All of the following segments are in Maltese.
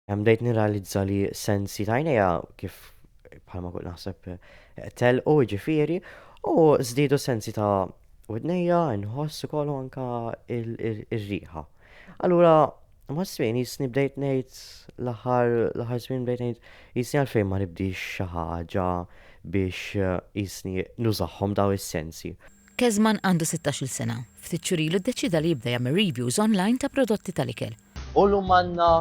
Bdejt nirrealizza li sensi tajnija kif bħalma kont naħseb telqu ġifieri u żdiedu sensi ta' widnejja nħoss ukoll anka ir-riħa. Allura ma żmien jisni bdejt ngħid l-aħħar żmien bdejt ngħid jisni għalfejn ma nibdix xi ħaġa biex jisni nużaħħom daw is-sensi. Kezman għandu 16-il sena. Ftit xurilu ddeċida li jibda jagħmel reviews online ta' prodotti tal-ikel. Ullu manna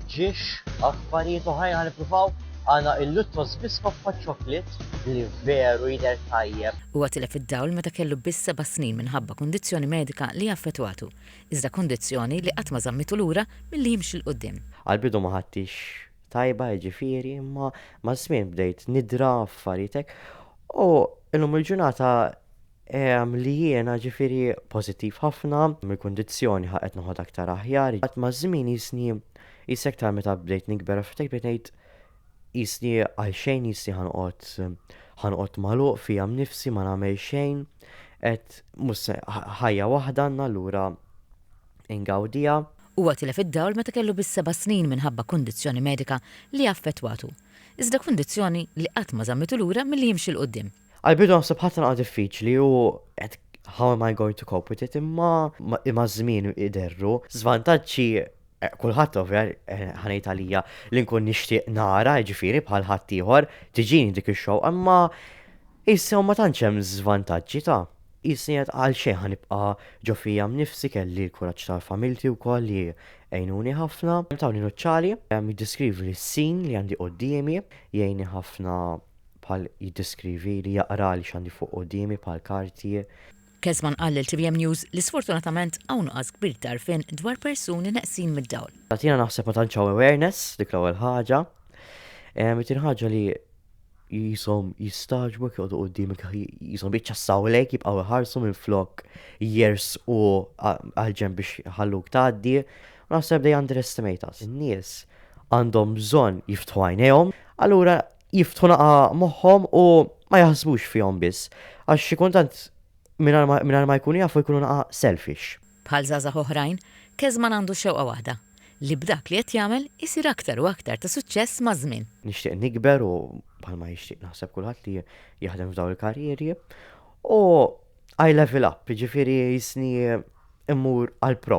ġiex affarijiet oħrajn ħan nippruvaw għana il-luttos biskoffa ċoklit li veru jider tajjeb. Huwa tilef id-dawl meta kellu biss 7 snin minħabba kundizzjoni medika li affettwatu. Iżda kundizzjoni li qatt ma żammitu lura milli jimxi l qudiem. Għalbidu ma ħaddix tajba ġifieri ma żmien bdejt nidra affarijiet u illum il-ġurnata li jiena ġifieri pożittiv ħafna, mill-kundizzjoni ħaqet noħod aktar aħjar. Qatt ma żmien jisni jissektar meta bdejt nikber f'tek bdejt ngħid jisni għalxejn jisni ħanqod magħluq fija mnifsi ma nagħmel xejn qed mhux ħajja waħda għandna allura ingawdija. Huwa tilef id-dawl meta kellu biss 7 snin minħabba kundizzjoni medika li affettwatu. Iżda kundizzjoni li qatt ma żammitu lura milli jimxi l qudiem. Għalbidu naħseb ħadd naqgħod diffiċli u how am I going to cope with it imma żmien iderru żvantaġġi kulħadd ovvja ħanejt għalija li nkun nixtieq nara ġifieri bħal ħadd ieħor tiġini dik ix-xewq imma issa ma tantx hemm żvantaġġi ta' jisni għal xejn ħanibqa' ġo fija mnifsi kelli l-kuraġġ tal-familti wkoll li għejnuni ħafna. Tawni nuċċali jiddeskrivi l-sin li għandi qudiemi jgħinni ħafna bħal jiddeskrivi li jaqra li x'għandi fuq qudiemi bħal karti. Kezman qal l-TVM News li sfortunatament hawn nuqqas kbir tarfin dwar persuni neqsin mid-dawl. Tatina naħseb ma tantx awareness dik l-ewwel ħaġa. It-tieni ħaġa li jisom jistaġbu jqogħdu quddiemek jisom biċċassaw lejk jibqgħu iħarsu minn flok jersqu għal-ġenb biex ħalluk tgħaddi. Naħseb they underestimate us. In-nies għandhom bżonn jiftħu għajnejhom, allura jiftħu naqa' moħħhom u ma jaħsbux fihom biss. Għax xi kultant mingħajr ma jkunu jafu jkunu naqa' selfish. Bħal żgħażagħ oħrajn, Kezman għandu xewqa waħda li b'dak li qed jagħmel isir aktar u aktar ta' suċċess maż-żmien. Nixtieq nikber u bħalma jixtieq naħseb kulħadd li jaħdem f'dawn il-karrierji u I level up, ġifieri jisni immur għal pro.